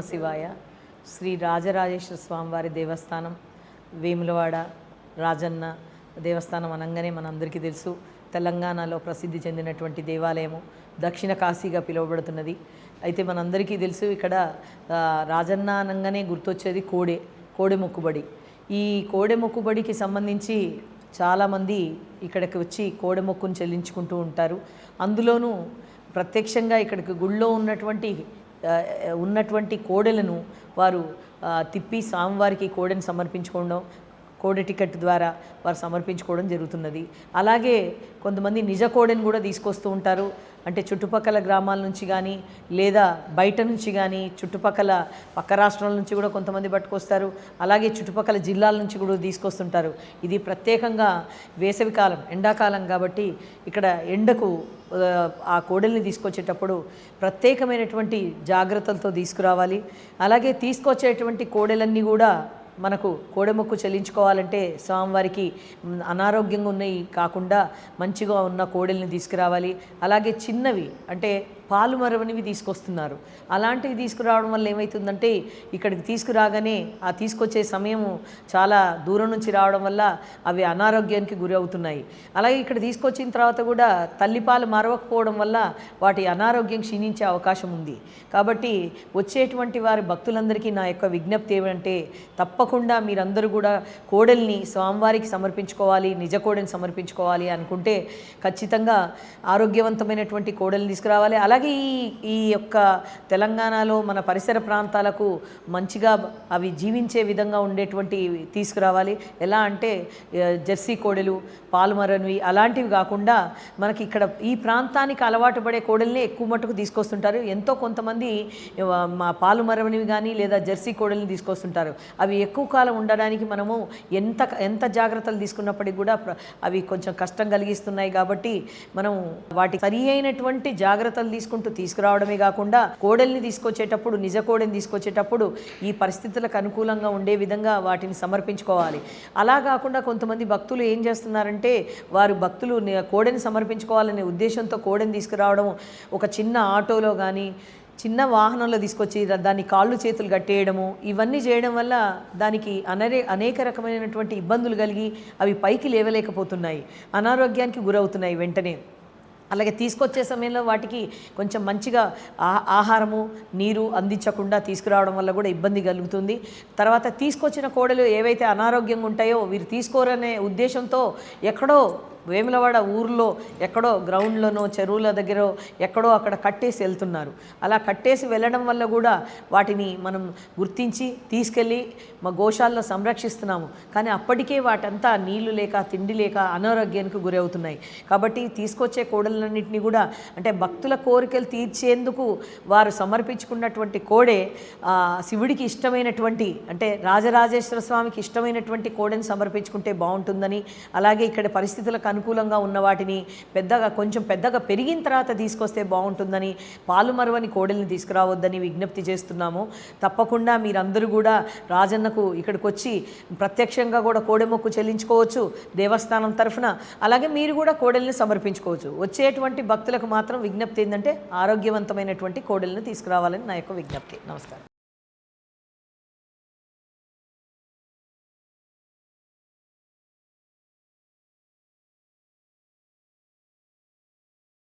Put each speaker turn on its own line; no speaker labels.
శివాయ. శ్రీ రాజరాజేశ్వర స్వామివారి దేవస్థానం వేములవాడ రాజన్న దేవస్థానం అనగానే మనందరికీ తెలుసు. తెలంగాణలో ప్రసిద్ధి చెందినటువంటి దేవాలయము, దక్షిణ కాశీగా పిలువబడుతున్నది. అయితే మనందరికీ తెలుసు, ఇక్కడ రాజన్న అనగానే గుర్తొచ్చేది కోడె మొక్కుబడి. ఈ కోడె మొక్కుబడికి సంబంధించి చాలామంది ఇక్కడికి వచ్చి కోడె మొక్కును చెల్లించుకుంటూ ఉంటారు. అందులోనూ ప్రత్యక్షంగా ఇక్కడికి గుళ్ళో ఉన్నటువంటి కోడెలను వారు తిప్పి స్వామివారికి కోడెను సమర్పించుకోవడం, కోడె టికెట్ ద్వారా వారు సమర్పించుకోవడం జరుగుతున్నది. అలాగే కొంతమంది నిజ కోడెను కూడా తీసుకొస్తూ ఉంటారు. అంటే చుట్టుపక్కల గ్రామాల నుంచి కానీ, లేదా బయట నుంచి కానీ, పక్క రాష్ట్రాల నుంచి కూడా కొంతమంది పట్టుకొస్తారు. అలాగే చుట్టుపక్కల జిల్లాల నుంచి కూడా తీసుకొస్తుంటారు. ఇది ప్రత్యేకంగా వేసవికాలం, ఎండాకాలం కాబట్టి ఇక్కడ ఎండకు ఆ కోడల్ని తీసుకొచ్చేటప్పుడు ప్రత్యేకమైనటువంటి జాగ్రత్తలతో తీసుకురావాలి. అలాగే తీసుకొచ్చేటువంటి కోడెలన్నీ కూడా మనకు కోడెమొక్కు చెల్లించుకోవాలంటే స్వామివారికి అనారోగ్యంగా ఉన్నవి కాకుండా మంచిగా ఉన్న కోడెల్ని తీసుకురావాలి. అలాగే చిన్నవి అంటే పాలు మరవనివి తీసుకొస్తున్నారు. అలాంటివి తీసుకురావడం వల్ల ఏమవుతుందంటే ఇక్కడికి తీసుకురాగానే ఆ తీసుకొచ్చే సమయము చాలా దూరం నుంచి రావడం వల్ల అవి అనారోగ్యానికి గురి అవుతున్నాయి. అలాగే ఇక్కడ తీసుకొచ్చిన తర్వాత కూడా తల్లిపాలు మరవకపోవడం వల్ల వాటి అనారోగ్యం క్షీణించే అవకాశం ఉంది. కాబట్టి వచ్చేటువంటి వారి భక్తులందరికీ నా యొక్క విజ్ఞప్తి ఏమంటే, తప్పకుండా మీరందరూ కూడా కోడల్ని స్వామివారికి సమర్పించుకోవాలి, నిజ కోడెని సమర్పించుకోవాలి అనుకుంటే ఖచ్చితంగా ఆరోగ్యవంతమైనటువంటి కోడల్ని తీసుకురావాలి. అలాగే ఈ యొక్క తెలంగాణలో మన పరిసర ప్రాంతాలకు మంచిగా అవి జీవించే విధంగా ఉండేటువంటి తీసుకురావాలి. ఎలా అంటే జెర్సీ కోడెలు, పాలుమరనివి అలాంటివి కాకుండా మనకి ఇక్కడ ఈ ప్రాంతానికి అలవాటు పడే కోడల్ని ఎక్కువ మట్టుకు తీసుకొస్తుంటారు. ఎంతో కొంతమంది మా పాలుమరనివి కానీ లేదా జెర్సీ కోడల్ని తీసుకొస్తుంటారు. అవి ఎక్కువ కాలం ఉండడానికి మనము ఎంత జాగ్రత్తలు తీసుకున్నప్పటికీ కూడా అవి కొంచెం కష్టం కలిగిస్తున్నాయి. కాబట్టి మనం వాటి సరి అయినటువంటి జాగ్రత్తలు తీసుకురావడమే కాకుండా కోడల్ని తీసుకొచ్చేటప్పుడు, నిజ కోడెని తీసుకొచ్చేటప్పుడు ఈ పరిస్థితులకు అనుకూలంగా ఉండే విధంగా వాటిని సమర్పించుకోవాలి. అలా కాకుండా కొంతమంది భక్తులు ఏం చేస్తున్నారంటే, వారు భక్తులు కోడెని సమర్పించుకోవాలనే ఉద్దేశంతో కోడెని తీసుకురావడం ఒక చిన్న ఆటోలో కానీ చిన్న వాహనంలో తీసుకొచ్చి దాన్ని కాళ్ళు చేతులు కట్టేయడము, ఇవన్నీ చేయడం వల్ల దానికి అనేక రకమైనటువంటి ఇబ్బందులు కలిగి అవి పైకి లేవలేకపోతున్నాయి, అనారోగ్యానికి గురవుతున్నాయి వెంటనే. అలాగే తీసుకొచ్చే సమయంలో వాటికి కొంచెం మంచిగా ఆహారము, నీరు అందించకుండా తీసుకురావడం వల్ల కూడా ఇబ్బంది కలుగుతుంది. తర్వాత తీసుకొచ్చిన కోడలు ఏవైతే అనారోగ్యంగా ఉంటాయో వీరు తీసుకోరనే ఉద్దేశంతో ఎక్కడో వేములవాడ ఊర్లో ఎక్కడో గ్రౌండ్లోనో చెరువుల దగ్గర ఎక్కడో అక్కడ కట్టేసి వెళ్తున్నారు. అలా కట్టేసి వెళ్ళడం వల్ల కూడా వాటిని మనం గుర్తించి తీసుకెళ్ళి మా గోశాలలో సంరక్షిస్తున్నాము. కానీ అప్పటికే వాటంతా నీళ్లు లేక, తిండి లేక అనారోగ్యానికి గురవుతున్నాయి. కాబట్టి తీసుకొచ్చే కోడలన్నింటినీ కూడా అంటే భక్తుల కోరికలు తీర్చేందుకు వారు సమర్పించుకున్నటువంటి కోడే శివుడికి ఇష్టమైనటువంటి, అంటే రాజరాజేశ్వర స్వామికి ఇష్టమైనటువంటి కోడెని సమర్పించుకుంటే బాగుంటుందని, అలాగే ఇక్కడ పరిస్థితులకు అనుకూలంగా ఉన్న వాటిని కొంచెం పెద్దగా పెరిగిన తర్వాత తీసుకొస్తే బాగుంటుందని, పాలు మరవని కోడల్ని తీసుకురావద్దని విజ్ఞప్తి చేస్తున్నాము. తప్పకుండా మీరందరూ కూడా రాజన్నకు ఇక్కడికి వచ్చి ప్రత్యక్షంగా కూడా కోడెమొక్కు చెల్లించుకోవచ్చు దేవస్థానం తరఫున. అలాగే మీరు కూడా కోడల్ని సమర్పించుకోవచ్చు. వచ్చేటువంటి భక్తులకు మాత్రం విజ్ఞప్తి ఏంటంటే ఆరోగ్యవంతమైనటువంటి కోడల్ని తీసుకురావాలని నా యొక్క విజ్ఞప్తి. నమస్కారం.